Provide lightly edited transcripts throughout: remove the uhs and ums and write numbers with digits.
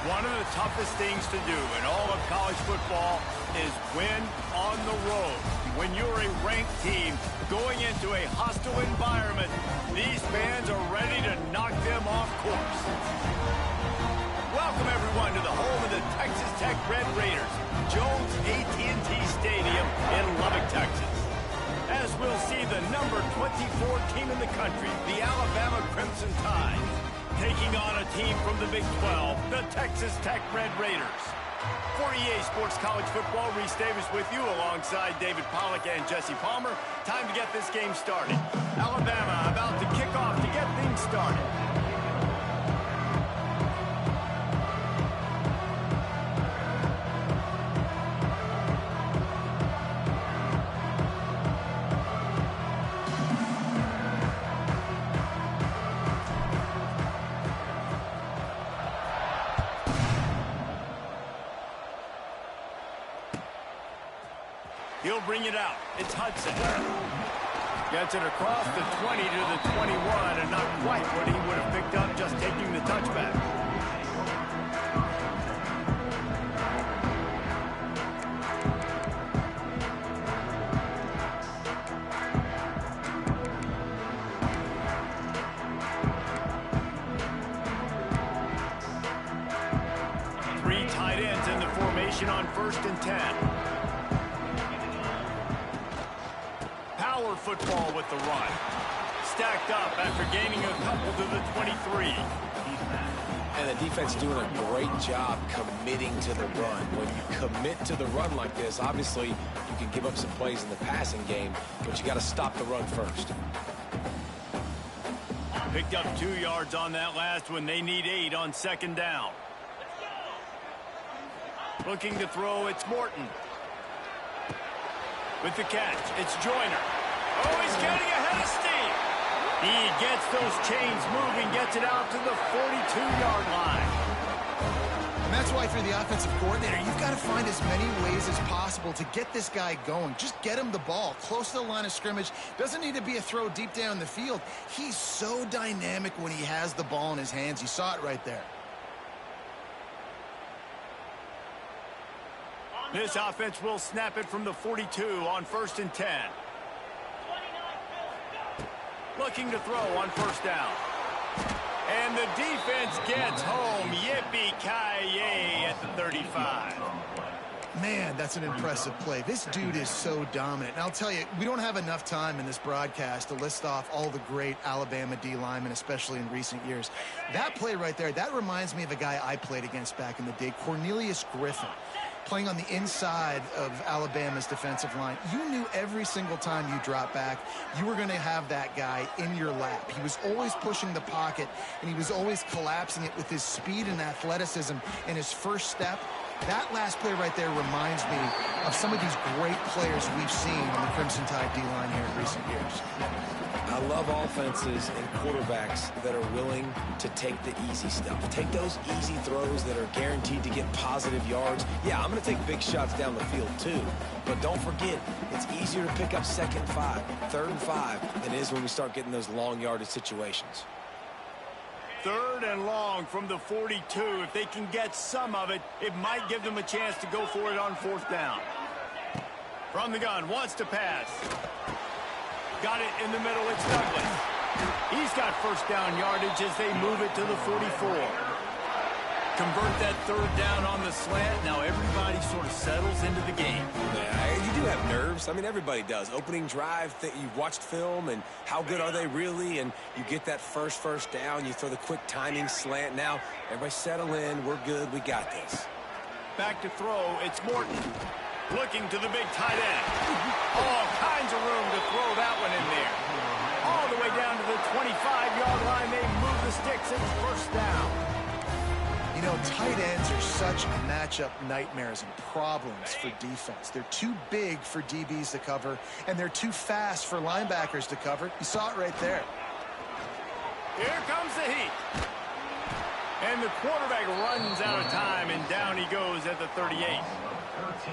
One of the toughest things to do in all of college football is win on the road. When you're a ranked team going into a hostile environment, these fans are ready to knock them off course. Welcome, everyone, to the home of the Texas Tech Red Raiders, Jones AT&T Stadium in Lubbock, Texas. As we'll see the number 24 team in the country, the Alabama Crimson Tide, taking on a team from the Big 12, the Texas Tech Red Raiders. For EA Sports College Football, Reese Davis with you alongside David Pollack and Jesse Palmer. Time to get this game started. Alabama about to kick off to get things started. He'll bring it out. It's Hudson. Gets it across the 20 to the 21, and not quite what he would have picked up just taking the touchback. Three tight ends in the formation on 1st and 10. Power football with the run. Stacked up after gaining a couple to the 23. And the defense doing a great job committing to the run. When you commit to the run like this, obviously you can give up some plays in the passing game, but you got to stop the run first. Picked up 2 yards on that last one. They need 8 on 2nd down. Looking to throw, it's Morton. With the catch, it's Joyner. Oh, he's getting ahead of steam. He gets those chains moving, gets it out to the 42-yard line. And that's why, if you're the offensive coordinator, you've got to find as many ways as possible to get this guy going. Just get him the ball close to the line of scrimmage. Doesn't need to be a throw deep down the field. He's so dynamic when he has the ball in his hands. You saw it right there. This offense will snap it from the 42 on 1st and 10. Looking to throw on 1st down. And the defense gets home. Yippee-ki-yay at the 35. Man, that's an impressive play. This dude is so dominant. And I'll tell you, we don't have enough time in this broadcast to list off all the great Alabama D linemen, especially in recent years. That play right there, that reminds me of a guy I played against back in the day, Cornelius Griffin, playing on the inside of Alabama's defensive line. You knew every single time you dropped back, you were going to have that guy in your lap. He was always pushing the pocket, and he was always collapsing it with his speed and athleticism and his first step. That last play right there reminds me of some of these great players we've seen on the Crimson Tide D-line here in recent years. I love offenses and quarterbacks that are willing to take the easy stuff. Take those easy throws that are guaranteed to get positive yards. Yeah, I'm going to take big shots down the field too. But don't forget, it's easier to pick up 2nd and 5, 3rd and 5 than it is when we start getting those long yardage situations. 3rd and long from the 42. If they can get some of it, it might give them a chance to go for it on 4th down. From the gun, wants to pass. Got it in the middle, it's Douglas. He's got 1st down yardage as they move it to the 44. Convert that 3rd down on the slant. Now everybody sort of settles into the game. Yeah, you do have nerves. I mean, everybody does. Opening drive, you've watched film, and how good are they really? And you get that first down. You throw the quick timing slant. Now, everybody settle in. We're good. We got this. Back to throw. It's Morton. Looking to the big tight end. All kinds of room to throw that one in there. All the way down to the 25-yard line. They move the sticks. It's 1st down. You know, tight ends are such matchup nightmares and problems for defense. They're too big for DBs to cover, and they're too fast for linebackers to cover. You saw it right there. Here comes the heat. And the quarterback runs out of time, and down he goes at the 38.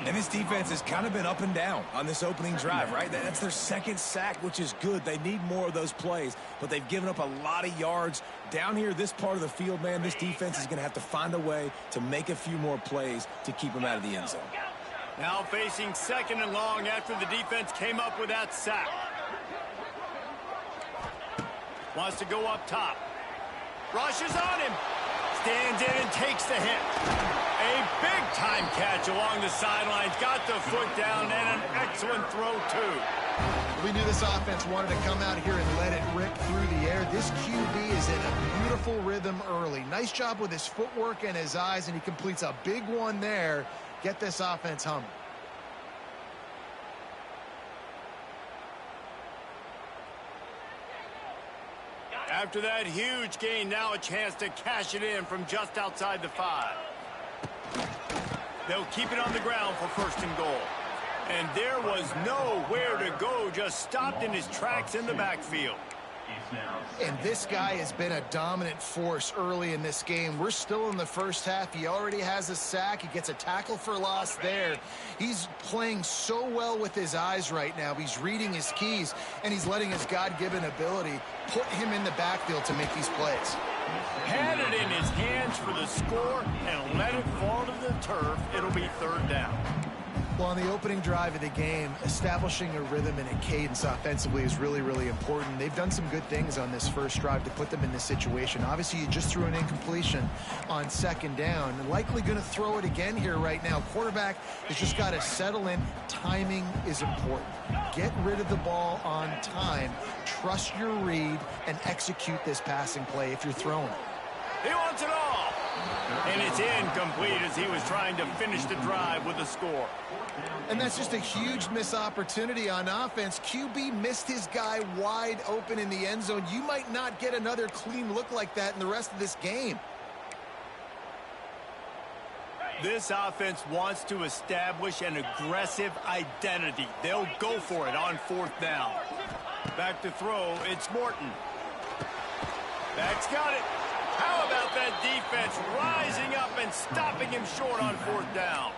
And this defense has kind of been up and down on this opening drive, right? That's their second sack, which is good. They need more of those plays, but they've given up a lot of yards. Down here, this part of the field, man, this defense is going to have to find a way to make a few more plays to keep them out of the end zone. Now facing second and long after the defense came up with that sack. Wants to go up top. Rushes on him. Stands in and takes the hit. A big-time catch along the sidelines. Got the foot down and an excellent throw, too. We knew this offense wanted to come out here and let it rip through the air. This QB is in a beautiful rhythm early. Nice job with his footwork and his eyes, and he completes a big one there. Get this offense humming. After that huge gain, now a chance to cash it in from just outside the 5. They'll keep it on the ground for first and goal. And there was nowhere to go, just stopped in his tracks in the backfield. And this guy has been a dominant force early in this game. We're still in the first half. He already has a sack. He gets a tackle for loss there. He's playing so well with his eyes right now. He's reading his keys, and he's letting his God-given ability put him in the backfield to make these plays. Had it in his hands for the score and let it fall to the turf. It'll be third down. Well, on the opening drive of the game, establishing a rhythm and a cadence offensively is really, really important. They've done some good things on this first drive to put them in this situation. Obviously, you just threw an incompletion on second down. And likely going to throw it again here right now. Quarterback has just got to settle in. Timing is important. Get rid of the ball on time. Trust your read and execute this passing play if you're throwing it. He wants it all. And it's incomplete as he was trying to finish the drive with a score. And that's just a huge missed opportunity on offense. QB missed his guy wide open in the end zone. You might not get another clean look like that in the rest of this game. This offense wants to establish an aggressive identity. They'll go for it on fourth down. Back to throw, it's Morton. That's got it. How about that defense rising up and stopping him short on fourth down?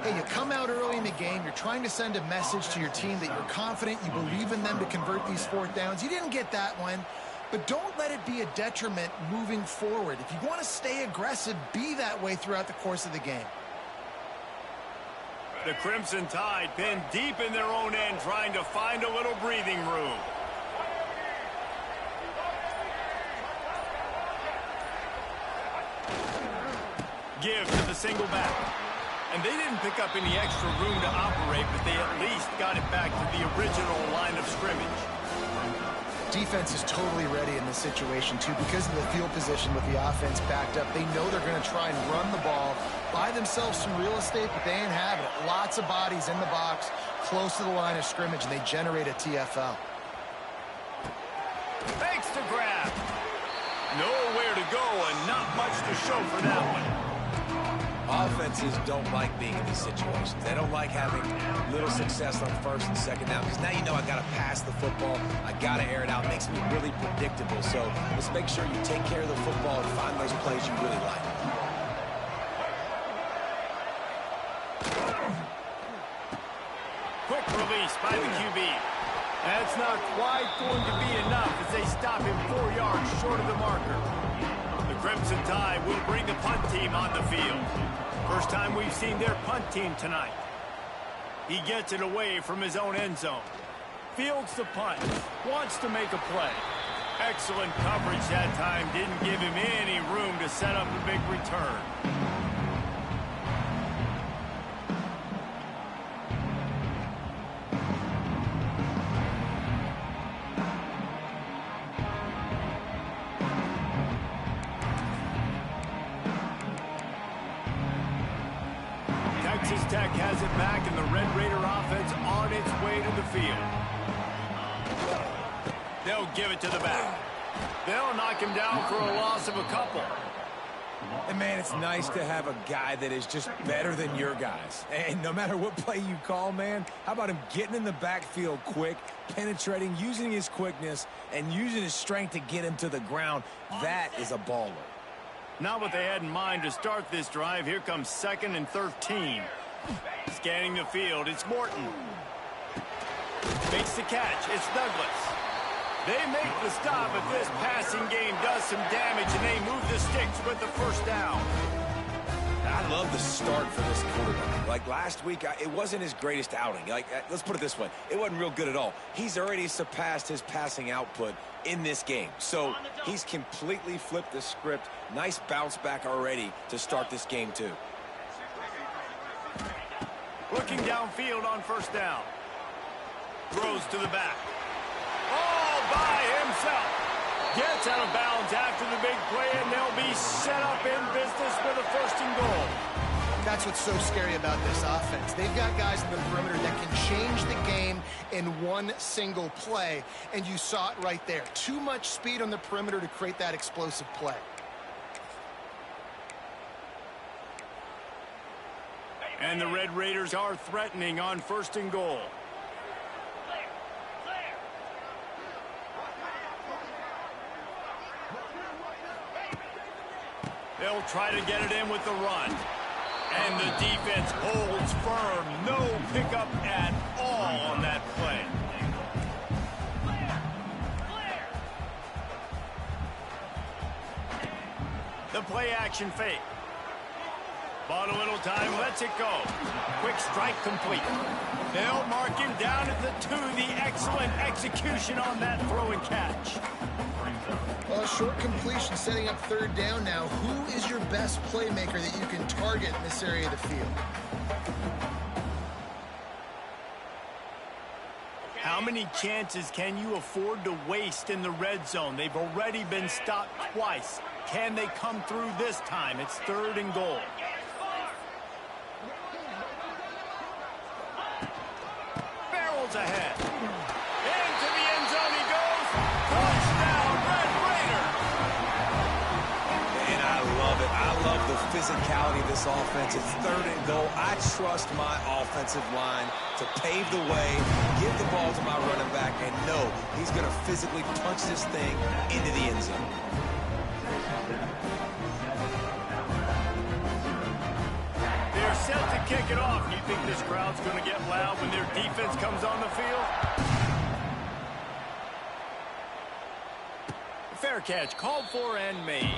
Hey, you come out early in the game, you're trying to send a message to your team that you're confident, you believe in them to convert these fourth downs. You didn't get that one, but don't let it be a detriment moving forward. If you want to stay aggressive, be that way throughout the course of the game. The Crimson Tide pinned deep in their own end, trying to find a little breathing room. Give to the single back. And they didn't pick up any extra room to operate, but they at least got it back to the original line of scrimmage. Defense is totally ready in this situation, too, because of the field position with the offense backed up. They know they're going to try and run the ball, buy themselves some real estate, but they ain't having it. Lots of bodies in the box, close to the line of scrimmage, and they generate a TFL. Thanks to grab. Nowhere to go and not much to show for that one. Offenses don't like being in these situations. They don't like having little success on first and second down, because now you know I got to pass the football. I got to air it out. It makes me really predictable. So let's make sure you take care of the football and find those plays you really like. Quick release by the QB. That's not quite going to be enough as they stop him 4 yards short of the marker. The Crimson Tide will bring the punt team on the field. First time we've seen their punt team tonight. He gets it away from his own end zone. Fields the punt. Wants to make a play. Excellent coverage that time. Didn't give him any room to set up a big return. Texas Tech has it back, and the Red Raider offense on its way to the field. They'll give it to the back. They'll knock him down for a loss of a couple. And, man, it's nice to have a guy that is just better than your guys. And no matter what play you call, man, how about him getting in the backfield quick, penetrating, using his quickness, and using his strength to get him to the ground? That is a baller. Not what they had in mind to start this drive. Here comes 2nd and 13. Scanning the field, it's Morton. Makes the catch, it's Douglas. They make the stop, but this passing game does some damage, and they move the sticks with the first down. I love the start for this quarterback. Like last week, it wasn't his greatest outing. Like, let's put it this way. It wasn't real good at all. He's already surpassed his passing output in this game. So he's completely flipped the script. Nice bounce back already to start this game, too. Looking downfield on first down. Throws to the back. All by himself. Gets out of bounds after the big play, and they'll be set up in business with a 1st and goal. That's what's so scary about this offense. They've got guys in the perimeter that can change the game in one single play, and you saw it right there. Too much speed on the perimeter to create that explosive play. And the Red Raiders are threatening on 1st and goal. They'll try to get it in with the run. And the defense holds firm. No pickup at all on that play. The play action fake. Bought a little time, lets it go. Quick strike complete. They'll mark him down at the 2. The excellent execution on that throw and catch. Well, short completion setting up 3rd down now. Who is your best playmaker that you can target in this area of the field? How many chances can you afford to waste in the red zone? They've already been stopped twice. Can they come through this time? It's 3rd and goal. Barrels ahead. Into the end zone he goes. Touchdown, Red Raiders. And I love it. I love the physicality of this offense. It's 3rd and goal. I trust my offensive line to pave the way, give the ball to my running back, and know he's going to physically punch this thing into the end zone. They're set to kick it off. Do you think this crowd's going to get loud when their defense comes on the field? Fair catch called for and made.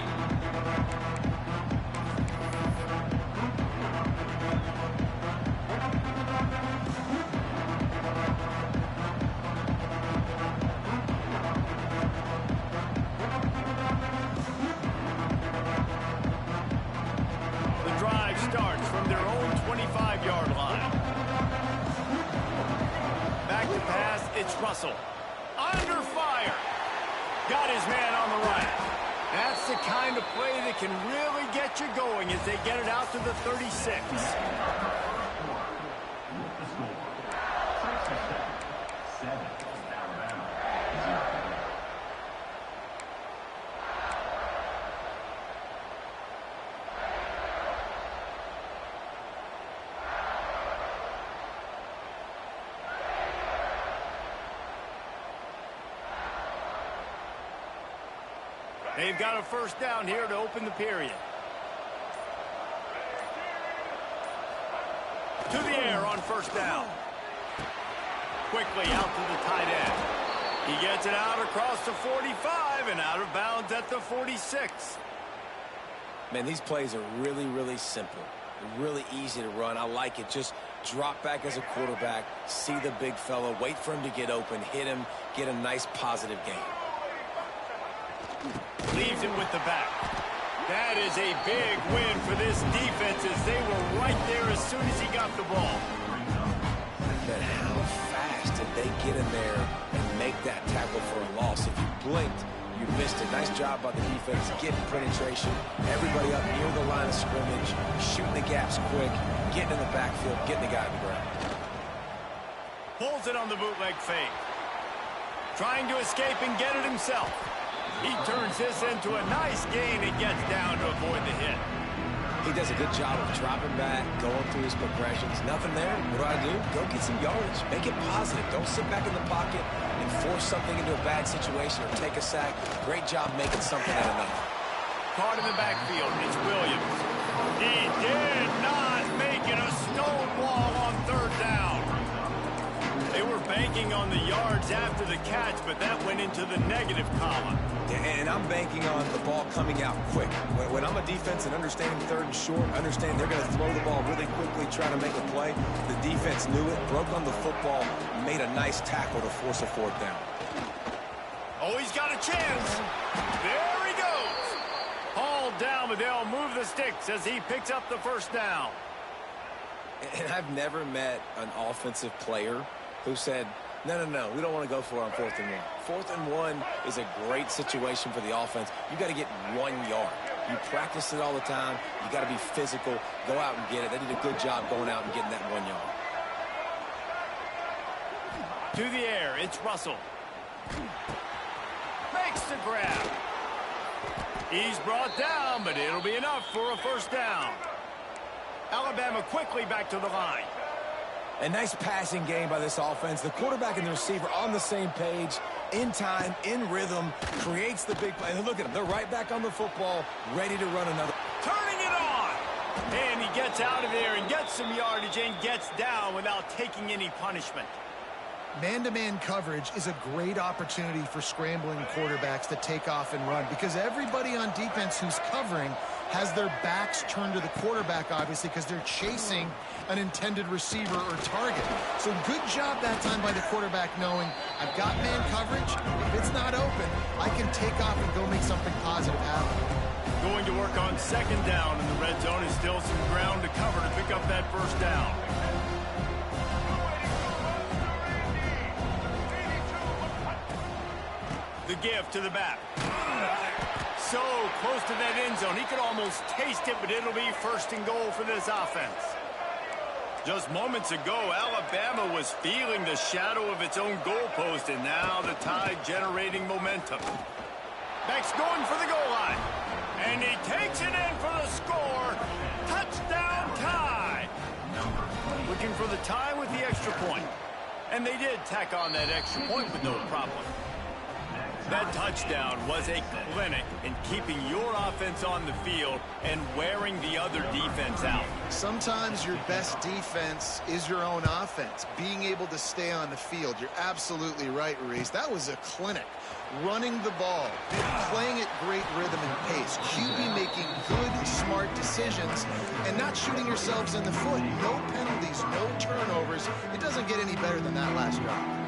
The drive starts from their own 25-yard line. Back to pass, it's Russell. Under fire. Got his man on the right. That's the kind of play that can really get you going as they get it out to the 36. They've got a 1st down here to open the period. To the air on 1st down. Quickly out to the tight end. He gets it out across the 45 and out of bounds at the 46. Man, these plays are really, really simple. They're really easy to run. I like it. Just drop back as a quarterback, see the big fella, wait for him to get open, hit him, get a nice positive game. Leaves him with the back. That is a big win for this defense as they were right there as soon as he got the ball. But how fast did they get in there and make that tackle for a loss? If you blinked, you missed it. Nice job by the defense getting penetration. Everybody up near the line of scrimmage, shooting the gaps quick, getting in the backfield, getting the guy on the ground. Pulls it on the bootleg fake. Trying to escape and get it himself. He turns this into a nice gain and gets down to avoid the hit. He does a good job of dropping back, going through his progressions. Nothing there. What do? Go get some yardage. Make it positive. Don't sit back in the pocket and force something into a bad situation or take a sack. Great job making something out of nothing. caught in the backfield. It's Williams. He did not make it a stone wall on third down. They were banking on the yards after the catch, but that went into the negative column. And I'm banking on the ball coming out quick. When I'm a defense and understanding third and short, understand they're going to throw the ball really quickly, trying to make a play. The defense knew it, broke on the football, made a nice tackle to force a fourth down. Oh, he's got a chance. There he goes. Hauled down, but they'll move the sticks as he picks up the first down. And I've never met an offensive player who said, no, we don't want to go for it on 4th and 1. 4th and 1 is a great situation for the offense. You got to get 1 yard. You practice it all the time. You got to be physical. Go out and get it. They did a good job going out and getting that 1 yard. To the air, it's Russell. Makes the grab. He's brought down, but it'll be enough for a first down. Alabama quickly back to the line. A nice passing game by this offense. The quarterback and the receiver on the same page, in time, in rhythm, creates the big play. And look at them. They're right back on the football, ready to run another. Turning it on. And he gets out of there and gets some yardage and gets down without taking any punishment. Man-to-man coverage is a great opportunity for scrambling quarterbacks to take off and run because everybody on defense who's covering has their backs turned to the quarterback, obviously, because they're chasing an intended receiver or target. So good job that time by the quarterback knowing I've got man coverage. If it's not open, I can take off and go make something positive happen. Going to work on second down in the red zone is still some ground to cover to pick up that first down. The give to the back. So close to that end zone. He could almost taste it, but it'll be first and goal for this offense. Just moments ago, Alabama was feeling the shadow of its own goalpost, and now the Tide generating momentum. Beck's going for the goal line. And he takes it in for the score. Touchdown Tide. Looking for the tie with the extra point. And they did tack on that extra point with no problem. That touchdown was a clinic in keeping your offense on the field and wearing the other defense out. Sometimes your best defense is your own offense, being able to stay on the field. You're absolutely right, Reese. That was a clinic. Running the ball, playing at great rhythm and pace. QB making good, smart decisions and not shooting yourselves in the foot. No penalties, no turnovers. It doesn't get any better than that last drive.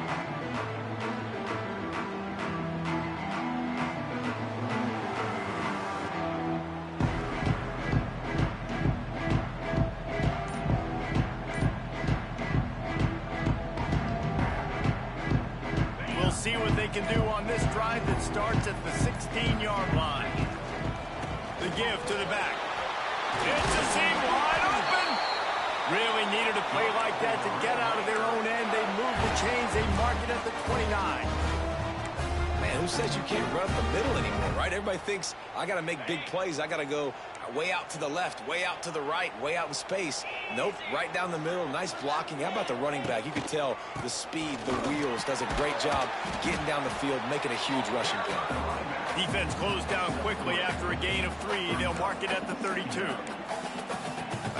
See what they can do on this drive that starts at the 16-yard line. The give to the back. It's a seam wide open. Really needed a play like that to get out of their own end. They move the chains. They mark it at the 29. Man, who says you can't run up the middle anymore, right? Everybody thinks I got to make big plays. I got to go way out to the left, way out to the right, way out in space. Nope, right down the middle. Nice blocking. How about the running back? You could tell the speed, the wheels, does a great job getting down the field, making a huge rushing play. Defense closed down quickly after a gain of 3. They'll mark it at the 32.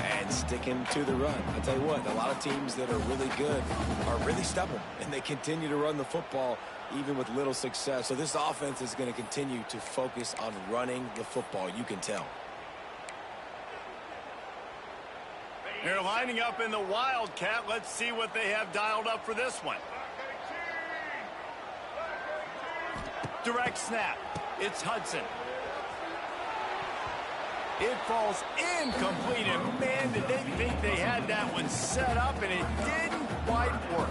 And sticking to the run. I tell you what, a lot of teams that are really good are really stubborn, and they continue to run the football even with little success. So this offense is going to continue to focus on running the football. You can tell. They're lining up in the Wildcat. Let's see what they have dialed up for this one. Direct snap. It's Hudson. It falls incomplete, and man, did they think they had that one set up, and it didn't quite work.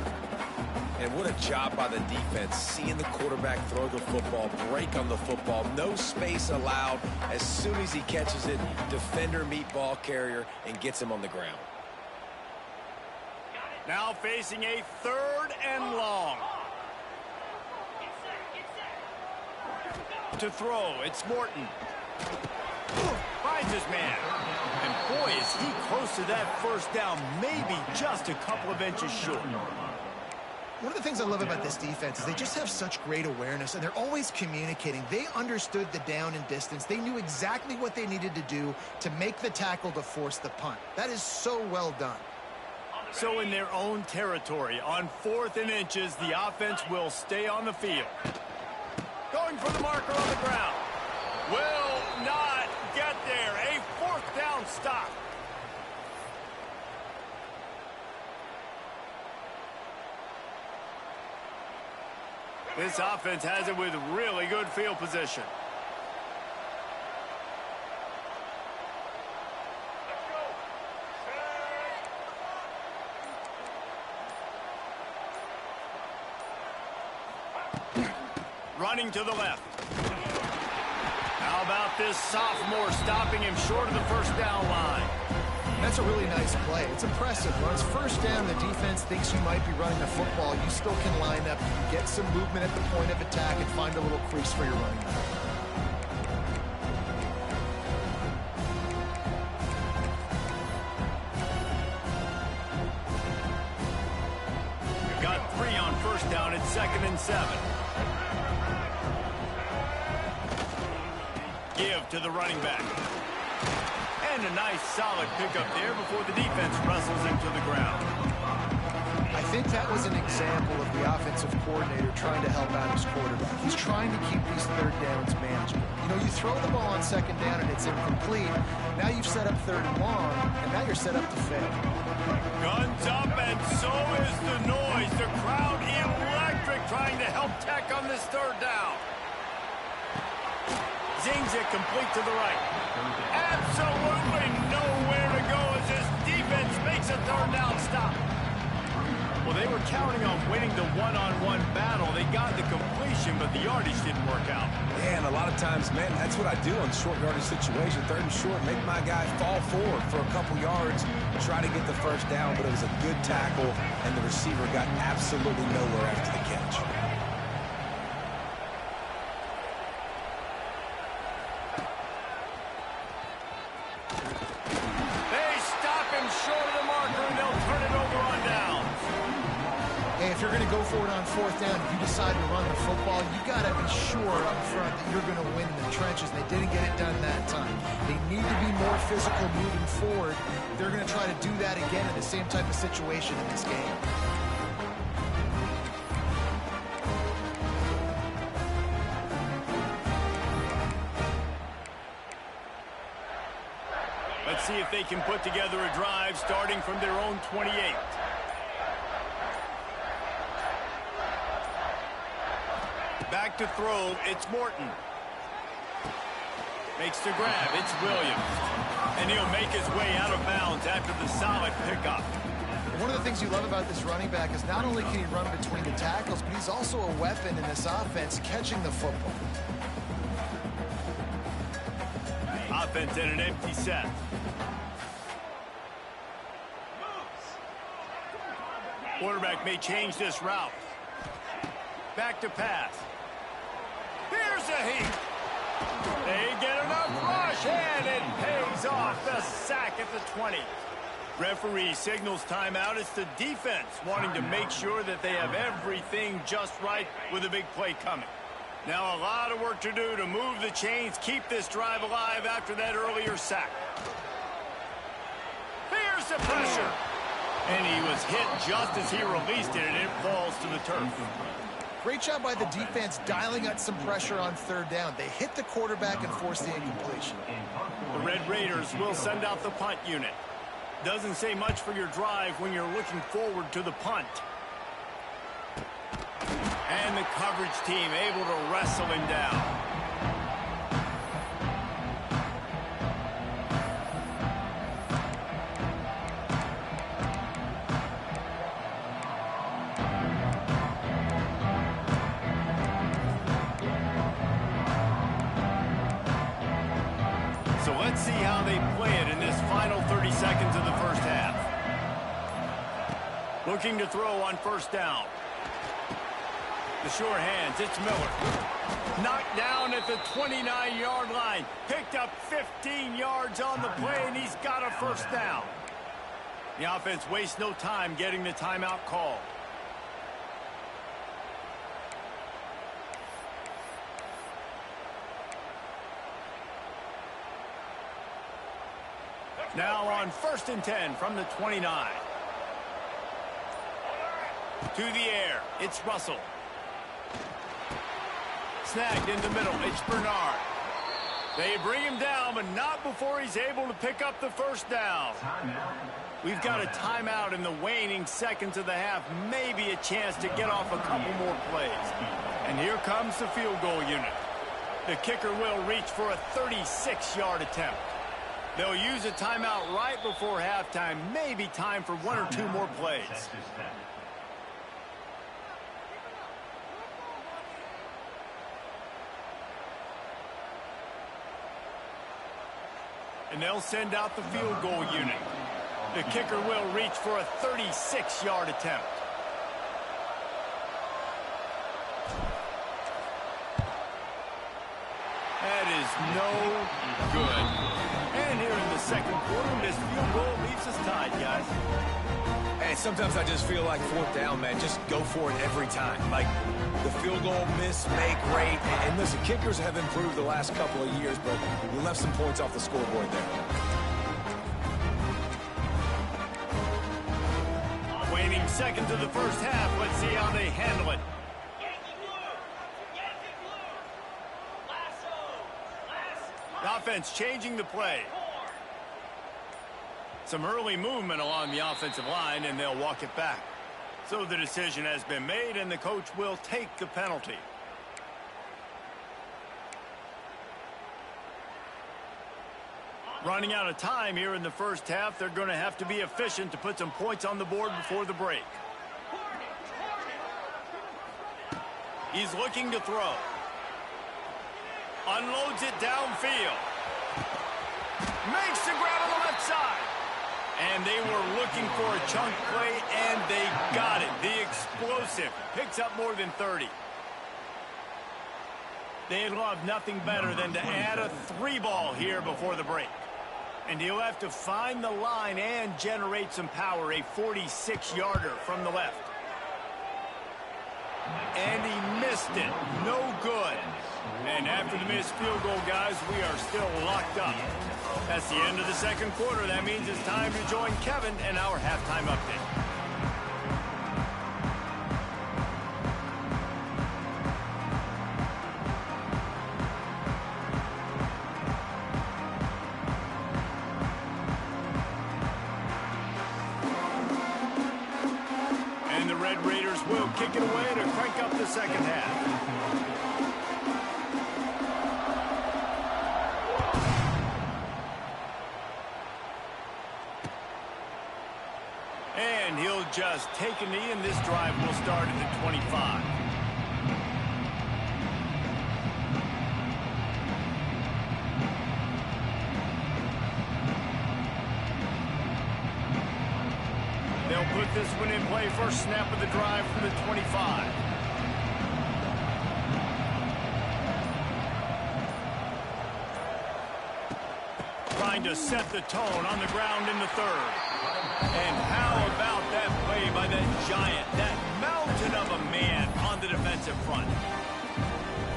And what a job by the defense, seeing the quarterback throw the football, break on the football, no space allowed. As soon as he catches it, defender meet ball carrier and gets him on the ground. Now facing a 3rd and long. To throw, it's Morton. Finds his man. And boy, is he close to that first down, maybe just a couple of inches short. One of the things I love about this defense is they just have such great awareness, and they're always communicating. They understood the down and distance. They knew exactly what they needed to do to make the tackle to force the punt. That is so well done. So in their own territory, on 4th and inches, the offense will stay on the field. Going for the marker on the ground. Will not get there. A 4th down stop. This offense has it with really good field position. Running to the left. How about this sophomore stopping him short of the first down line? That's a really nice play. It's impressive. When it's first down, the defense thinks you might be running the football. You still can line up, get some movement at the point of attack, and find a little crease for your running back. You've got 3 on first down. It's 2nd and 7. Give to the running back. And a nice solid pickup there before the defense wrestles him to the ground. I think that was an example of the offensive coordinator trying to help out his quarterback. He's trying to keep these third downs manageable. You know, you throw the ball on 2nd down and it's incomplete. Now you've set up 3rd and long, and now you're set up to fail. Guns up, and so is the noise. The crowd electric trying to help Tech on this 3rd down. Zings it complete to the right. Absolutely nowhere to go as this defense makes a 3rd down stop. Well, they were counting on winning the one-on-one battle. They got the completion, but the yardage didn't work out. Man, a lot of times, man, that's what I do on short yardage situation. 3rd and short, make my guy fall forward for a couple yards, try to get the first down, but it was a good tackle, and the receiver got absolutely nowhere after the catch. If you're going to go for it on 4th down, if you decide to run the football, you got to be sure up front that you're going to win in the trenches. They didn't get it done that time. They need to be more physical moving forward. They're going to try to do that again in the same type of situation in this game. Let's see if they can put together a drive starting from their own 28. Back to throw, it's Morton. Makes the grab, it's Williams. And he'll make his way out of bounds after the solid pickup. One of the things you love about this running back is not only can he run between the tackles, but he's also a weapon in this offense, catching the football. Offense in an empty set. Quarterback may change this route. Back to pass. Here's a heat. They get enough rush, and it pays off. The sack at the 20. Referee signals timeout. It's the defense wanting to make sure that they have everything just right with a big play coming. Now a lot of work to do to move the chains, keep this drive alive after that earlier sack. Here's the pressure. And he was hit just as he released it, and it falls to the turf. Great job by the defense dialing out some pressure on 3rd down. They hit the quarterback and forced the incompletion. The Red Raiders will send out the punt unit. Doesn't say much for your drive when you're looking forward to the punt. And the coverage team able to wrestle him down. So let's see how they play it in this final 30 seconds of the first half. Looking to throw on 1st down. The sure hands, it's Miller. Knocked down at the 29-yard line. Picked up 15 yards on the play, and he's got a 1st down. The offense wastes no time getting the timeout call. Now on 1st and 10 from the 29. To the air, it's Russell. Snagged in the middle, it's Bernard. They bring him down, but not before he's able to pick up the first down. We've got a timeout in the waning seconds of the half, maybe a chance to get off a couple more plays. And here comes the field goal unit. The kicker will reach for a 36-yard attempt. They'll use a timeout right before halftime, maybe time for 1 or 2 more plays. And they'll send out the field goal unit. The kicker will reach for a 36-yard attempt. That is no good. And here in the second quarter, this field goal leaves us tied, guys. And sometimes I just feel like 4th down, man. Just go for it every time. Like the field goal miss, make, rate. And listen, kickers have improved the last couple of years, but we left some points off the scoreboard there. Waning seconds of the first half. Let's see how they handle it. The offense changing the play. Some early movement along the offensive line, and they'll walk it back. So the decision has been made, and the coach will take the penalty. Running out of time here in the first half, they're going to have to be efficient to put some points on the board before the break. He's looking to throw. Unloads it downfield. Makes the grab on the left side. And they were looking for a chunk play, and they got it. The explosive picks up more than 30. They'd love nothing better than to add a 3-ball here before the break. And he'll have to find the line and generate some power, a 46-yarder from the left. And he missed it. No good. And after the missed field goal, guys, we are still locked up. That's the end of the second quarter. That means it's time to join Kevin in our halftime update. And the Red Raiders will kick it away to crank up the second half. And he'll just take a knee, and this drive will start at the 25. They'll put this one in play. First snap of the drive from the 25. Trying to set the tone on the ground in the third. And how about that play by that giant, that mountain of a man on the defensive front?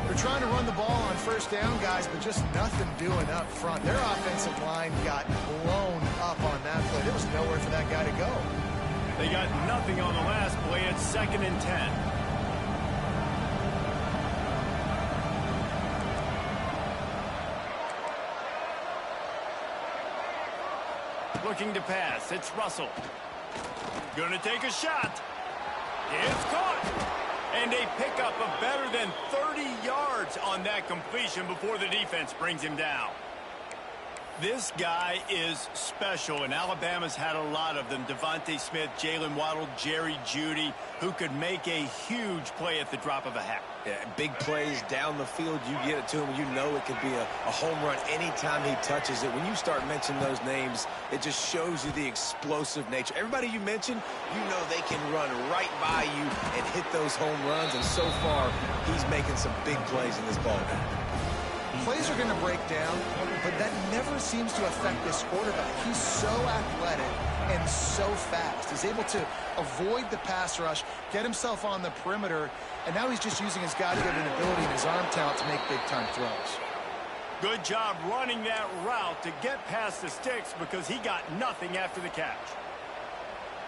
They're trying to run the ball on first down, guys, but just nothing doing up front. Their offensive line got blown up on that play. There was nowhere for that guy to go. They got nothing on the last play. It's 2nd and 10. Looking to pass. It's Russell. Gonna take a shot. It's caught. And a pickup of better than 30 yards on that completion before the defense brings him down. This guy is special, and Alabama's had a lot of them. Devontae Smith, Jalen Waddle, Jerry Jeudy, who could make a huge play at the drop of a hat. Yeah, big plays down the field. You get it to him, you know it could be a home run anytime he touches it. When you start mentioning those names, it just shows you the explosive nature. Everybody you mentioned, you know they can run right by you and hit those home runs, and so far, he's making some big plays in this ball game. Plays are going to break down, but that never seems to affect this quarterback. He's so athletic and so fast. He's able to avoid the pass rush, get himself on the perimeter, and now he's just using his God-given ability and his arm talent to make big-time throws. Good job running that route to get past the sticks because he got nothing after the catch.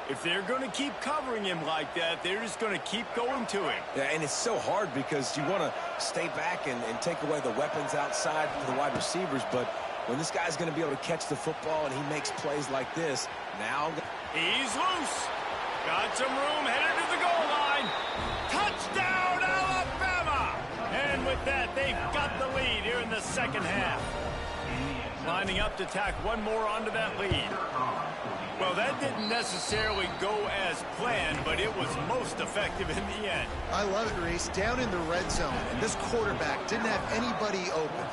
If they're going to keep covering him like that, they're just going to keep going to him. Yeah, and it's so hard because you want to stay back and take away the weapons outside for the wide receivers, but when this guy's going to be able to catch the football and he makes plays like this, now... He's loose. Got some room, headed to the goal line. Touchdown, Alabama! And with that, they've got the lead here in the second half. Lining up to tack one more onto that lead. Well, that didn't necessarily go as planned, but it was most effective in the end. I love it, Reese. Down in the red zone, and this quarterback didn't have anybody open.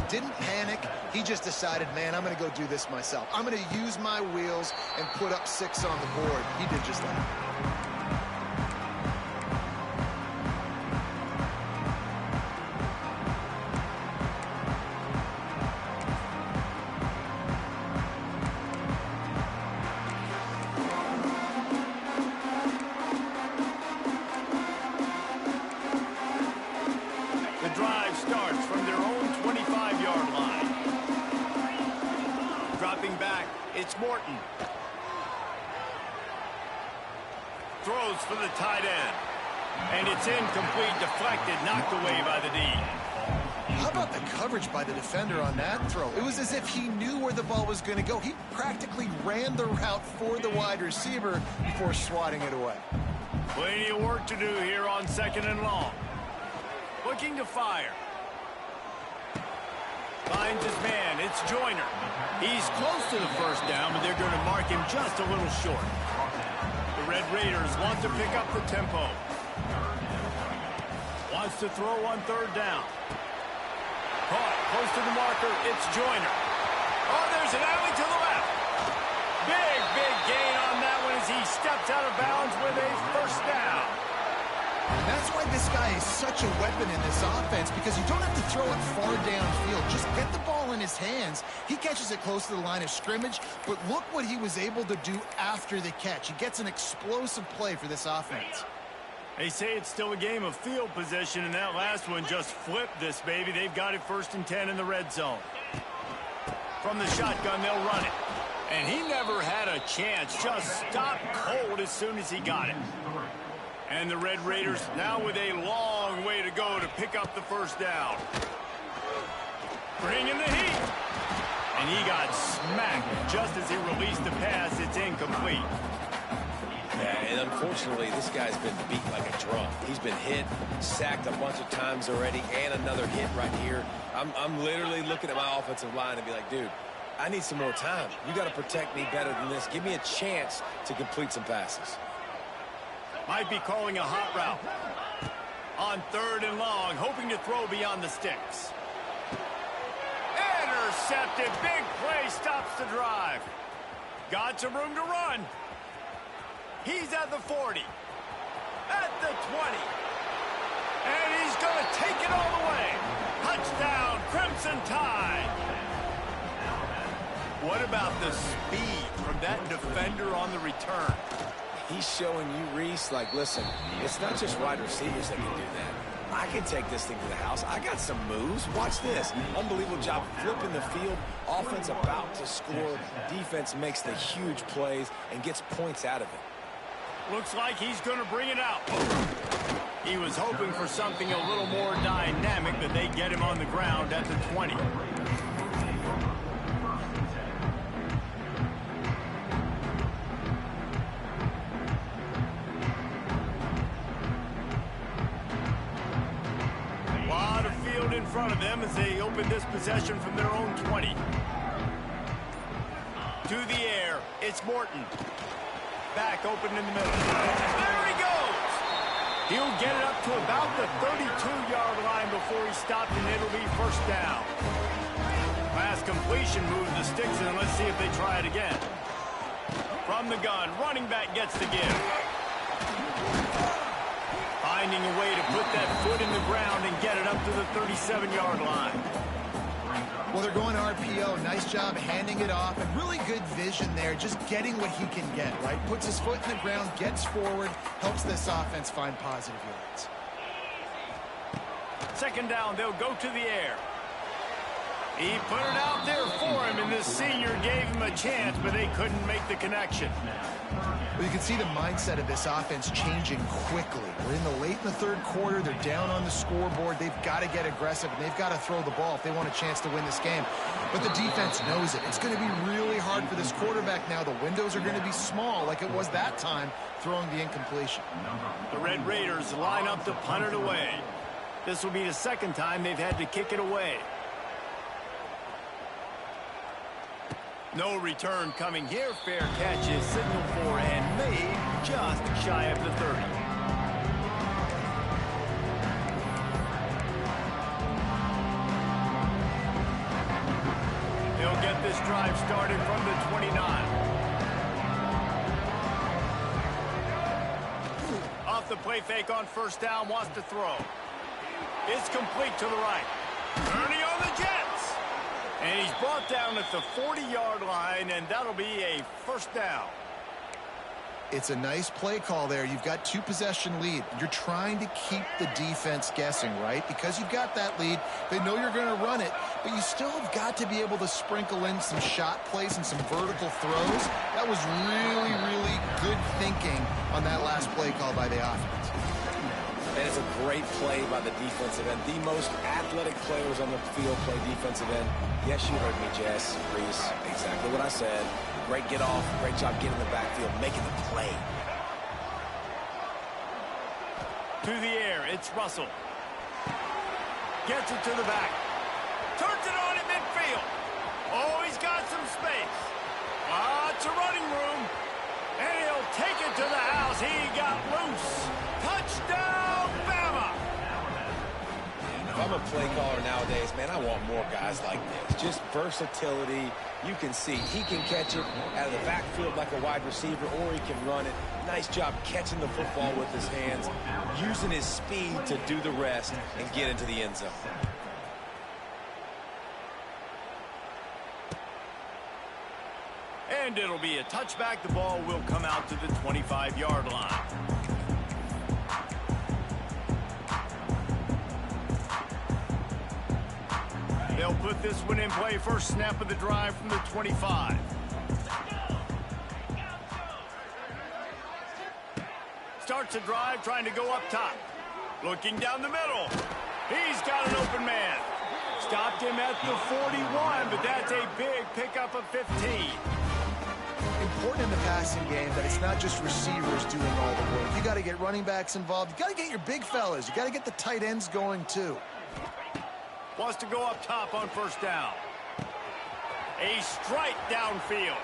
Didn't panic. He just decided, man, I'm going to go do this myself. I'm going to use my wheels and put up 6 on the board. He did just that. It's Morton. Throws for the tight end. And it's incomplete, deflected, knocked away by the D. How about the coverage by the defender on that throw? It was as if he knew where the ball was going to go. He practically ran the route for the wide receiver before swatting it away. Plenty of work to do here on 2nd and long. Looking to fire. Finds his man. It's Joyner. He's close to the first down, but they're going to mark him just a little short. The Red Raiders want to pick up the tempo. Wants to throw on 3rd down. Caught close to the marker. It's Joyner. Oh, there's an alley to the left. Big gain on that one as he steps out of bounds with a first down. That's why this guy is such a weapon in this offense, because you don't have to throw it far downfield. Just get the ball in his hands. He catches it close to the line of scrimmage, but look what he was able to do after the catch. He gets an explosive play for this offense. They say it's still a game of field position, and that last one just flipped this baby. They've got it 1st and 10 in the red zone. From the shotgun, they'll run it. And he never had a chance. Just stopped cold as soon as he got it. And the Red Raiders now with a long way to go to pick up the first down. Bringing the heat. And he got smacked just as he released the pass. It's incomplete. Yeah, and unfortunately, this guy's been beat like a drum. He's been hit, sacked a bunch of times already, and another hit right here. I'm literally looking at my offensive line and be like, dude, I need some more time. You got to protect me better than this. Give me a chance to complete some passes. Might be calling a hot route. On 3rd and long, hoping to throw beyond the sticks. Intercepted. Big play stops the drive. Got some room to run. He's at the 40. At the 20. And he's going to take it all the way. Touchdown, Crimson Tide. What about the speed from that defender on the return? He's showing you, Reese, like, listen, it's not just wide receivers that can do that. I can take this thing to the house. I got some moves. Watch this. Unbelievable job flipping the field. Offense about to score. Defense makes the huge plays and gets points out of it. Looks like he's going to bring it out. He was hoping for something a little more dynamic, but they get him on the ground at the 20. In front of them as they open this possession from their own 20. To the air, it's Morton. Back open in the middle. There he goes! He'll get it up to about the 32-yard line before he stopped, and it'll be first down. Pass completion moves the sticks, and let's see if they try it again. From the gun, running back gets the give. Finding a way to put that foot in the ground and get it up to the 37-yard line. Well, they're going RPO. Nice job handing it off, and really good vision there, just getting what he can get, right? Puts his foot in the ground, gets forward, helps this offense find positive yards. 2nd down, they'll go to the air. He put it out there for him, and the senior gave him a chance, but they couldn't make the connection. Well, you can see the mindset of this offense changing quickly. We're in the late in the third quarter. They're down on the scoreboard. They've got to get aggressive, and they've got to throw the ball if they want a chance to win this game. But the defense knows it. It's going to be really hard for this quarterback now. The windows are going to be small like it was that time throwing the incompletion. The Red Raiders line up to punt it away. This will be the second time they've had to kick it away. No return coming here. Fair catch is signaled for and made just shy of the 30. They'll get this drive started from the 29. Off the play fake on first down, wants to throw. It's complete to the right. Ernie on the Jets. And he's brought down at the 40-yard line, and that'll be a first down. It's a nice play call there. You've got 2-possession lead. You're trying to keep the defense guessing, right? Because you've got that lead, they know you're going to run it, but you still have got to be able to sprinkle in some shot plays and some vertical throws. That was really, really good thinking on that last play call by the offense. And it's a great play by the defensive end. The most athletic players on the field play defensive end. Yes, you heard me, Jess, Reese. Exactly what I said. Great get off. Great job getting in the backfield, making the play. To the air, it's Russell. Gets it to the back. Turns it on at midfield. Oh, he's got some space. Lots of running room. And he'll take it to the house. He got loose. Touchdown, Bama! If I'm a play caller nowadays, man, I want more guys like this. Just versatility. You can see he can catch it out of the backfield like a wide receiver, or he can run it. Nice job catching the football with his hands, using his speed to do the rest and get into the end zone. And it'll be a touchback. The ball will come out to the 25-yard line. They'll put this one in play. First snap of the drive from the 25. Starts a drive trying to go up top. Looking down the middle. He's got an open man. Stopped him at the 41, but that's a big pickup of 15. Important in the passing game that it's not just receivers doing all the work. You got to get running backs involved. You got to get your big fellas. You got to get the tight ends going too. Wants to go up top on first down. A strike downfield.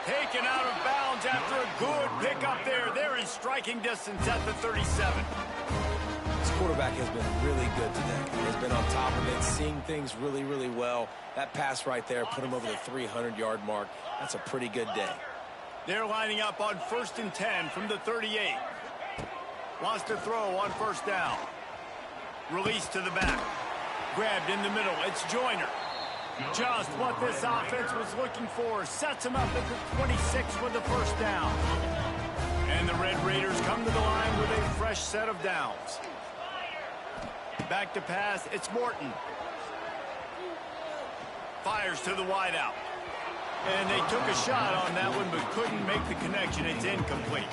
Taken out of bounds after a good pickup there. They're in striking distance at the 37. This quarterback has been really good today. He's been on top of it, seeing things really, really well. That pass right there put him over the 300-yard mark. That's a pretty good day. They're lining up on 1st and 10 from the 38. Wants to throw on first down. Release to the back. Grabbed in the middle. It's Joyner. Just what this offense was looking for. Sets him up at the 26 with the first down. And the Red Raiders come to the line with a fresh set of downs. Back to pass. It's Morton. Fires to the wideout. And they took a shot on that one, but couldn't make the connection. It's incomplete.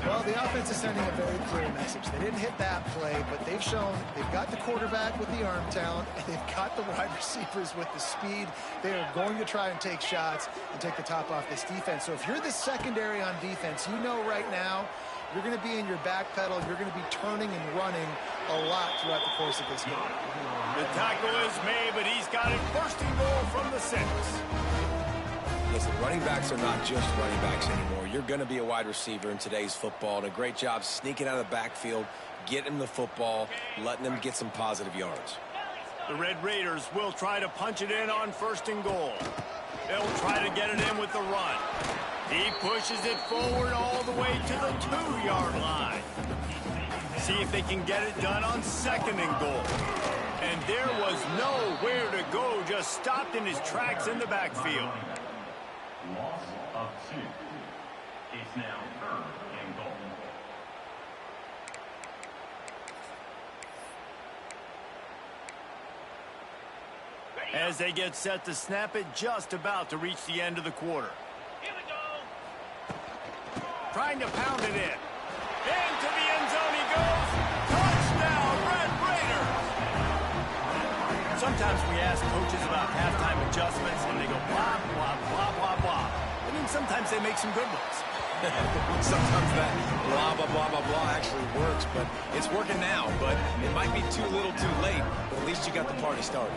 Well, the offense is sending a very clear message. They didn't hit that play, but they've shown they've got the quarterback with the arm talent, and they've got the wide receivers with the speed. They are going to try and take shots and take the top off this defense. So if you're the secondary on defense, you know right now you're going to be in your back pedal. You're going to be turning and running a lot throughout the course of this game. The tackle is made, but he's got it first and goal from the 6. Listen, running backs are not just running backs anymore. You're going to be a wide receiver in today's football, and a great job sneaking out of the backfield, getting him the football, letting him get some positive yards. The Red Raiders will try to punch it in on 1st and goal. They'll try to get it in with the run. He pushes it forward all the way to the 2-yard line. See if they can get it done on 2nd and goal. And there was nowhere to go, just stopped in his tracks in the backfield. Loss of 2. It's now 3rd and goal. As they get set to snap it, just about to reach the end of the quarter. Here we go. Trying to pound it in. Into the end zone he goes. Touchdown, Red Raiders! Sometimes we ask coaches about halftime adjustments, and they go blah, blah, blah, blah, blah. I mean, sometimes they make some good ones. Sometimes that blah, blah, blah, blah, blah actually works, but it's working now. But it might be too little too late, but at least you got the party started.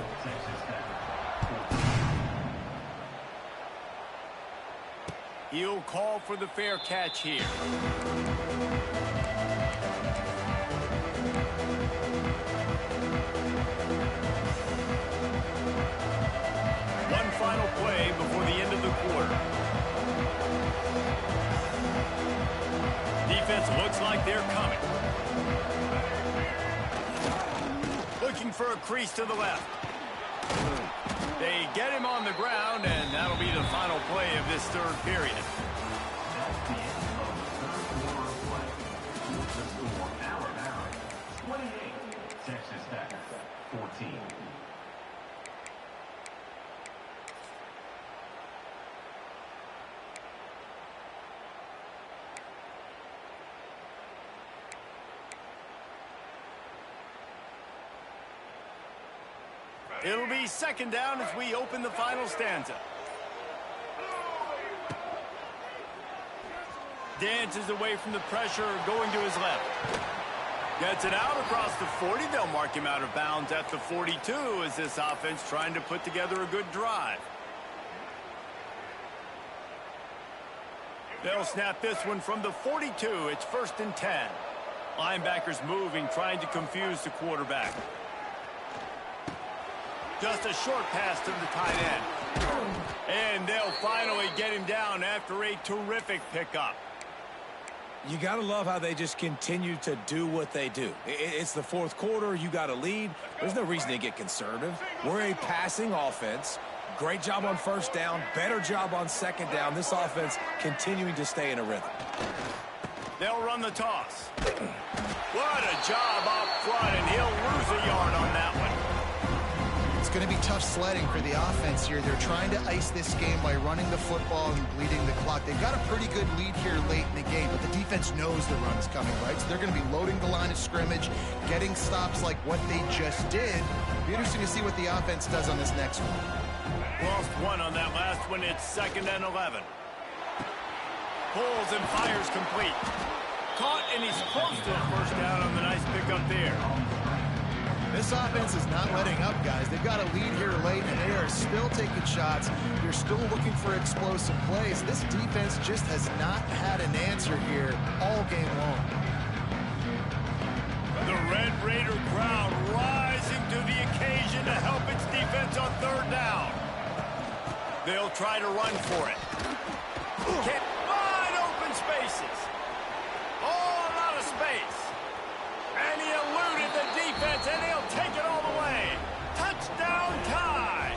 He'll call for the fair catch here. One final play before the end of the quarter. Defense looks like they're coming. Looking for a crease to the left. They get him on the ground, and that'll be the final play of this third period. That's the end of the third quarter of play. The score, Alabama 28, Texas Tech 14. It'll be second down as we open the final stanza. Dances away from the pressure, going to his left. Gets it out across the 40. They'll mark him out of bounds at the 42 as this offense trying to put together a good drive. They'll snap this one from the 42. It's 1st and 10. Linebackers moving, trying to confuse the quarterback. Just a short pass to the tight end. And they'll finally get him down after a terrific pickup. You got to love how they just continue to do what they do. It's the fourth quarter. You got to lead. There's no reason to get conservative. We're a passing offense. Great job on first down. Better job on second down. This offense continuing to stay in a rhythm. They'll run the toss. What a job up front, and he'll lose a yard on that one. It's going to be tough sledding for the offense here. They're trying to ice this game by running the football and bleeding the clock. They've got a pretty good lead here late in the game, but the defense knows the run is coming, right? So they're going to be loading the line of scrimmage, getting stops like what they just did. Be interesting to see what the offense does on this next one. Lost one on that last one. It's 2nd and 11. Pulls and fires complete. Caught, and he's close to the first down on the nice pickup there. This offense is not letting up, guys. They've got a lead here late, and they are still taking shots. They're still looking for explosive plays. This defense just has not had an answer here all game long. The Red Raider crowd rising to the occasion to help its defense on 3rd down. They'll try to run for it. Can't wide open spaces. Oh, a lot of space. And he eluded the defense, and he'll take it all the way. Touchdown tie.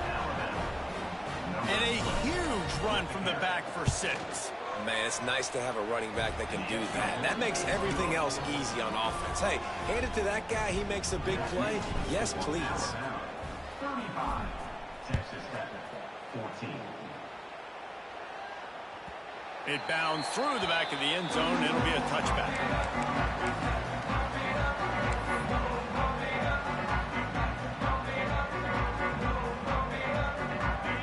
And a huge run from the back for 6. Man, it's nice to have a running back that can do that. That makes everything else easy on offense. Hey, hand it to that guy. He makes a big play. Yes, please. 35, Texas Tech 14. It bounds through the back of the end zone. It'll be a touchback.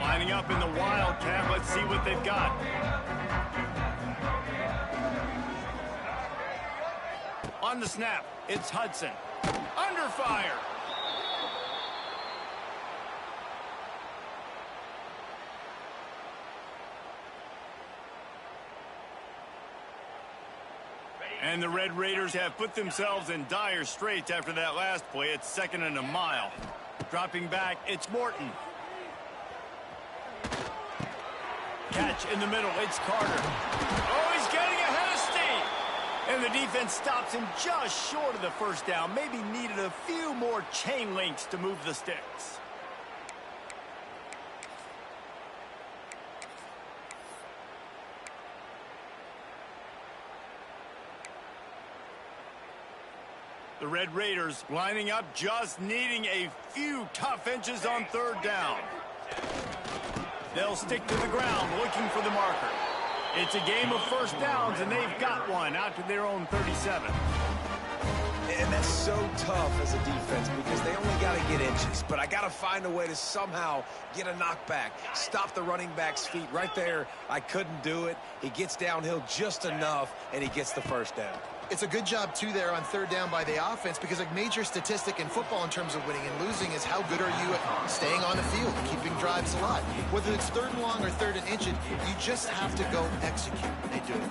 Lining up in the Wildcat. Let's see what they've got. On the snap, it's Hudson. Under fire. And the Red Raiders have put themselves in dire straits after that last play. It's 2nd and a mile. Dropping back, it's Morton. Catch in the middle, it's Carter. Oh, he's getting ahead of steam. And the defense stops him just short of the first down. Maybe needed a few more chain links to move the sticks. The Red Raiders lining up, just needing a few tough inches on third down. They'll stick to the ground looking for the marker. It's a game of first downs, and they've got one out to their own 37. And that's so tough as a defense because they only got to get inches. But I got to find a way to somehow get a knockback, stop the running back's feet. Right there, I couldn't do it. He gets downhill just enough, and he gets the first down. It's a good job, too, there on third down by the offense because a major statistic in football in terms of winning and losing is how good are you at staying on the field, keeping drives alive. Whether it's third and long or third and inches, you just have to go execute. They do it.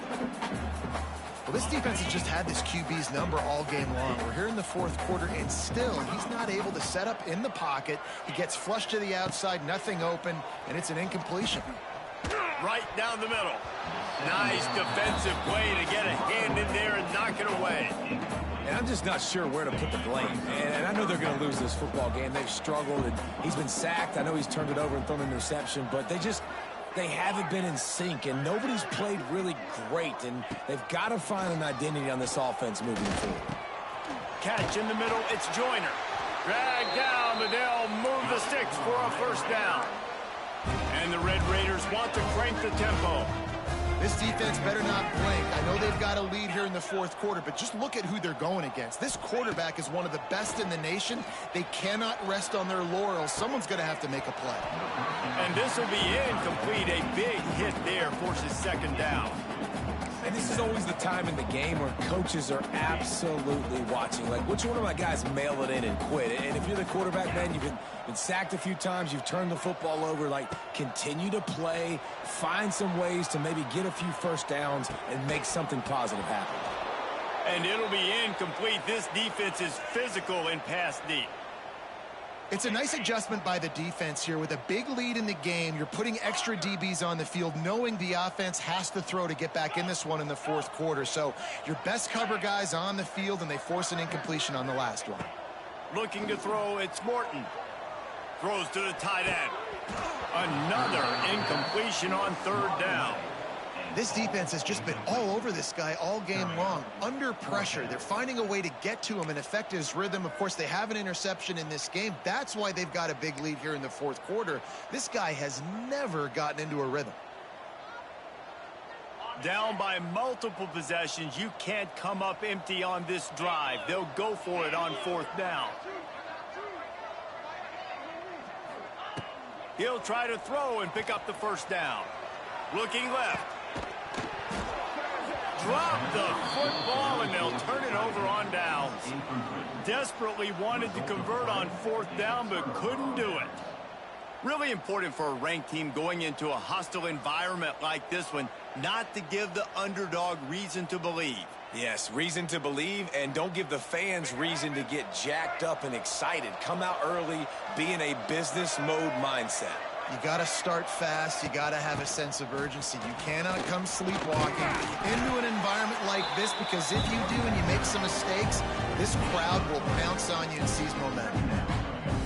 Well, this defense has just had this QB's number all game long. We're here in the fourth quarter, and still he's not able to set up in the pocket. He gets flushed to the outside, nothing open, and it's an incompletion. Right down the middle. Nice defensive play to get a hand in there and knock it away. And I'm just not sure where to put the blame. And I know they're going to lose this football game. They've struggled, and he's been sacked. I know he's turned it over and thrown an interception, but they haven't been in sync, and nobody's played really great, and they've got to find an identity on this offense moving forward. Catch in the middle, it's Joyner. Drag down, but they'll move the sticks for a first down. And the Red Raiders want to crank the tempo. This defense better not blink. I know they've got a lead here in the fourth quarter, but just look at who they're going against. This quarterback is one of the best in the nation. They cannot rest on their laurels. Someone's going to have to make a play. And this will be incomplete. A big hit there forces second down. And this is always the time in the game where coaches are absolutely watching. Like, which one of my guys mail it in and quit? And if you're the quarterback, man, you've been sacked a few times, you've turned the football over. Like, continue to play, find some ways to maybe get a few first downs and make something positive happen. And it'll be incomplete. This defense is physical in pass deep. It's a nice adjustment by the defense here. With a big lead in the game, you're putting extra DBs on the field, knowing the offense has to throw to get back in this one in the fourth quarter. So your best cover guys on the field, and they force an incompletion on the last one. Looking to throw, it's Morton. Throws to the tight end. Another incompletion on third down. This defense has just been all over this guy all game long. Under pressure, they're finding a way to get to him and affect his rhythm. Of course, they have an interception in this game. That's why they've got a big lead here in the fourth quarter. This guy has never gotten into a rhythm. Down by multiple possessions, you can't come up empty on this drive. They'll go for it on fourth down. He'll try to throw and pick up the first down. Looking left. Drop the football, and they'll turn it over on downs. Desperately wanted to convert on fourth down, but couldn't do it. Really important for a ranked team going into a hostile environment like this one, not to give the underdog reason to believe. Yes, reason to believe, and don't give the fans reason to get jacked up and excited. Come out early, be in a business mode mindset. You got to start fast. You got to have a sense of urgency. You cannot come sleepwalking into an environment like this, because if you do and you make some mistakes, this crowd will pounce on you and seize momentum.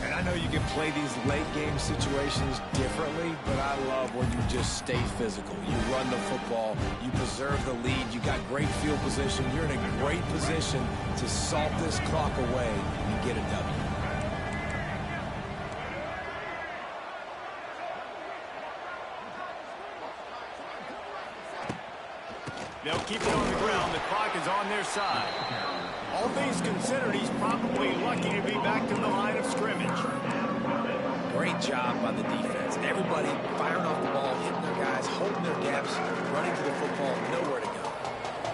And I know you can play these late game situations differently, but I love when you just stay physical. You run the football, you preserve the lead, you got great field position, you're in a great position to salt this clock away and get a W. They'll keep it on the ground. The clock is on their side. All things considered, he's probably lucky to be back to the line of scrimmage. Great job by the defense. Everybody firing off the ball, hitting their guys, holding their gaps, running to the football, nowhere to go.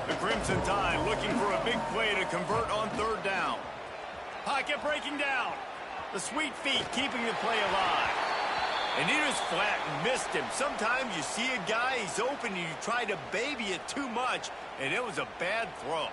The Crimson Tide looking for a big play to convert on third down. Pocket breaking down. The sweet feet keeping the play alive. And he just flat missed him. Sometimes you see a guy, he's open, and you try to baby it too much, and it was a bad throw.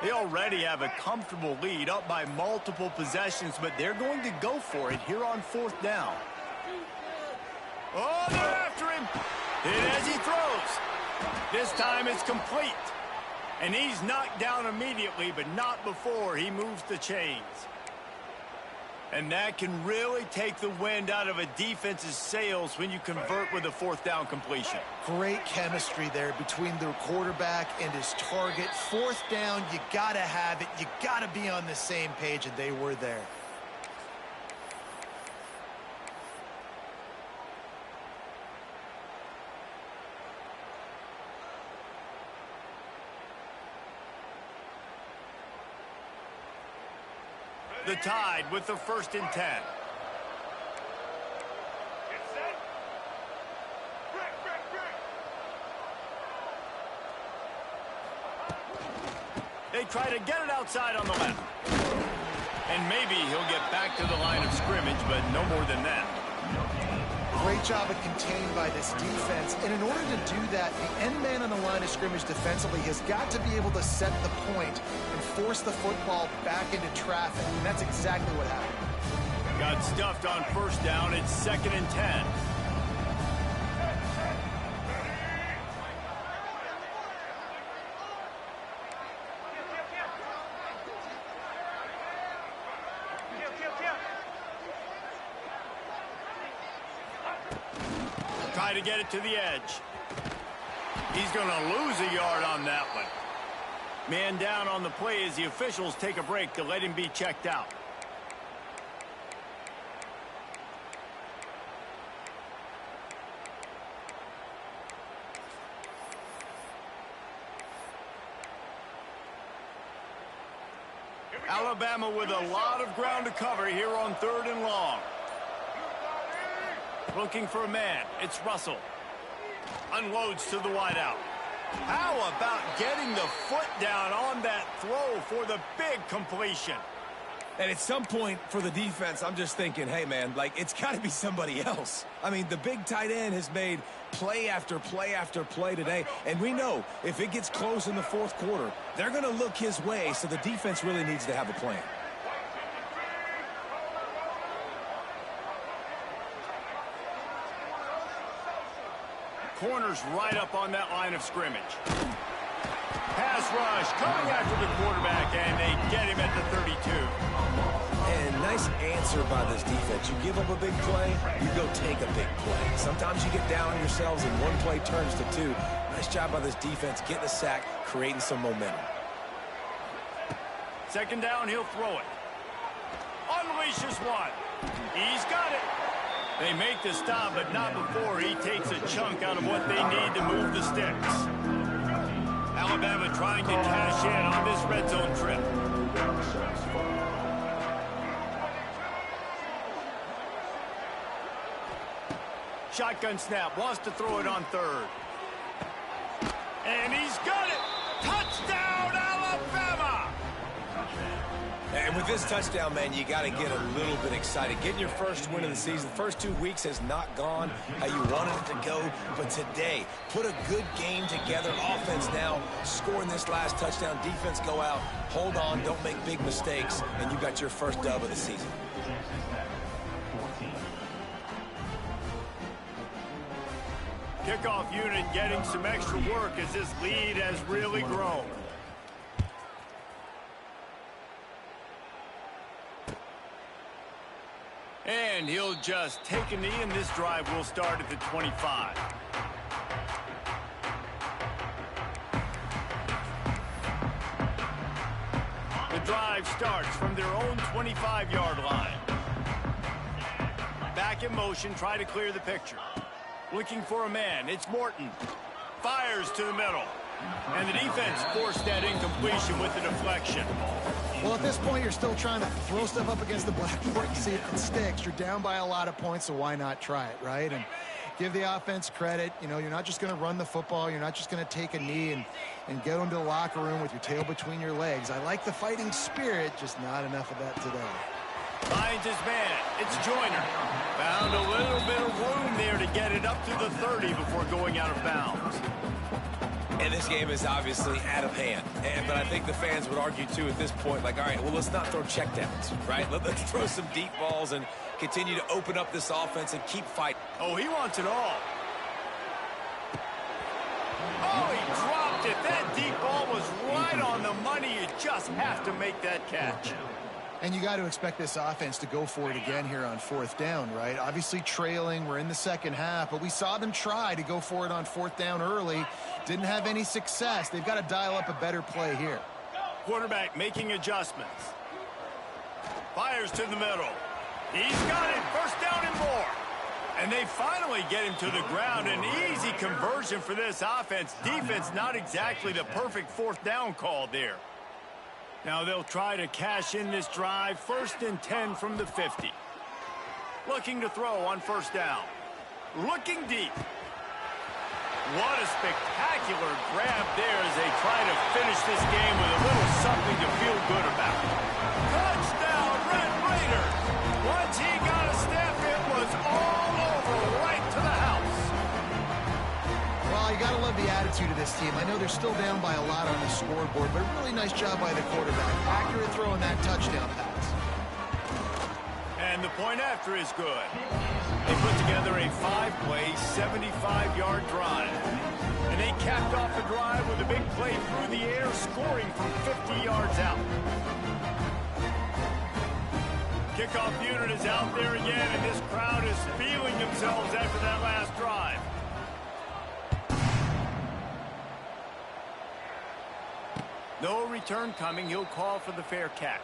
They already have a comfortable lead, up by multiple possessions, but they're going to go for it here on 4th down. Oh, they're after him. Hit as he throws. This time it's complete. And he's knocked down immediately, but not before he moves the chains. And that can really take the wind out of a defense's sails when you convert with a 4th down completion. Great chemistry there between the quarterback and his target. 4th down, you got to have it. You got to be on the same page, and they were there. The Tide with the 1st and 10. Get set. Break. They try to get it outside on the left. And maybe he'll get back to the line of scrimmage, but no more than that. Great job of contained by this defense. And in order to do that, the end man on the line of scrimmage defensively has got to be able to set the point and force the football back into traffic. And that's exactly what happened. Got stuffed on 1st down. It's 2nd and 10. Try to get it to the edge. He's going to lose a yard on that one. Man down on the play as the officials take a break to let him be checked out. Alabama with a lot of ground to cover here on 3rd and long. Looking for a man. It's Russell. Unloads to the wideout. How about getting the foot down on that throw for the big completion? And at some point for the defense, I'm just thinking, hey, man, like, it's got to be somebody else. I mean, the big tight end has made play after play after play today. And we know if it gets close in the 4th quarter, they're going to look his way. So the defense really needs to have a plan. Corners right up on that line of scrimmage. Pass rush coming after the quarterback, and they get him at the 32. And nice answer by this defense. You give up a big play, you go take a big play. Sometimes you get down on yourselves and one play turns to 2. Nice job by this defense getting a sack, creating some momentum. 2nd down, he'll throw it. Unleashes one. He's got it. They make the stop, but not before he takes a chunk out of what they need to move the sticks. Alabama trying to cash in on this red zone trip. Shotgun snap, wants to throw it on 3rd. And he's got it! Touchdown, Alabama! And with this touchdown, man, you got to get a little bit excited. Getting your first win of the season. First 2 weeks has not gone how you wanted it to go. But today, put a good game together. Offense now scoring this last touchdown. Defense go out, hold on, don't make big mistakes. And you got your first dub of the season. Kickoff unit getting some extra work as this lead has really grown. And he'll just take a knee, and this drive will start at the 25. The drive starts from their own 25-yard line. Back in motion, try to clear the picture. Looking for a man, it's Morton. Fires to the middle. And the defense forced that incompletion with the deflection. Well, at this point, you're still trying to throw stuff up against the blackboard and see if it sticks. You're down by a lot of points, so why not try it, right? And give the offense credit. You know, you're not just going to run the football. You're not just going to take a knee and go into the locker room with your tail between your legs. I like the fighting spirit, just not enough of that today. Finds his man. It's Joyner. Found a little bit of room there to get it up to the 30 before going out of bounds. And this game is obviously out of hand. But I think the fans would argue, too, at this point, like, all right, well, let's not throw checkdowns, right? Let's throw some deep balls and continue to open up this offense and keep fighting. Oh, he wants it all. Oh, he dropped it. That deep ball was right on the money. You just have to make that catch. And you got to expect this offense to go for it again here on 4th down, right? Obviously trailing, we're in the second half, but we saw them try to go for it on 4th down early. Didn't have any success. They've got to dial up a better play here. Quarterback making adjustments. Fires to the middle. He's got it. First down and more. And they finally get him to the ground. An easy conversion for this offense. Defense not exactly the perfect 4th down call there. Now they'll try to cash in this drive. 1st and 10 from the 50. Looking to throw on 1st down. Looking deep. What a spectacular grab there as they try to finish this game with a little something to feel good about. Touchdown, Red Raiders! Once he got a step, it was all over, right to the house. Well, you got to love the attitude of this team. I know they're still down by a lot on the scoreboard, but a really nice job by the quarterback. Accurate throw on that touchdown pass. And the point after is good. They put together a 5-play, 75-yard drive. And they capped off the drive with a big play through the air, scoring from 50 yards out. Kickoff unit is out there again, and this crowd is feeling themselves after that last drive. No return coming. He'll call for the fair catch.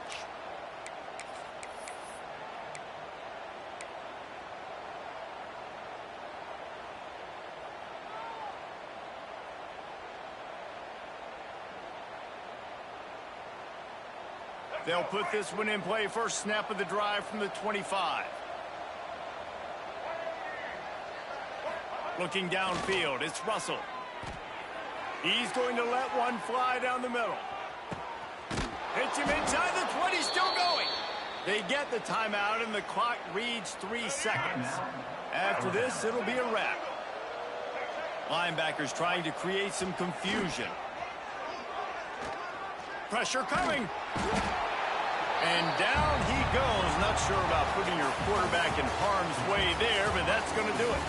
They'll put this one in play. First snap of the drive from the 25. Looking downfield, it's Russell. He's going to let one fly down the middle. Hits him inside the 20, still going. They get the timeout, and the clock reads 3 seconds. After this, it'll be a wrap. Linebackers trying to create some confusion. Pressure coming. And down he goes. Not sure about putting your quarterback in harm's way there, but that's going to do it.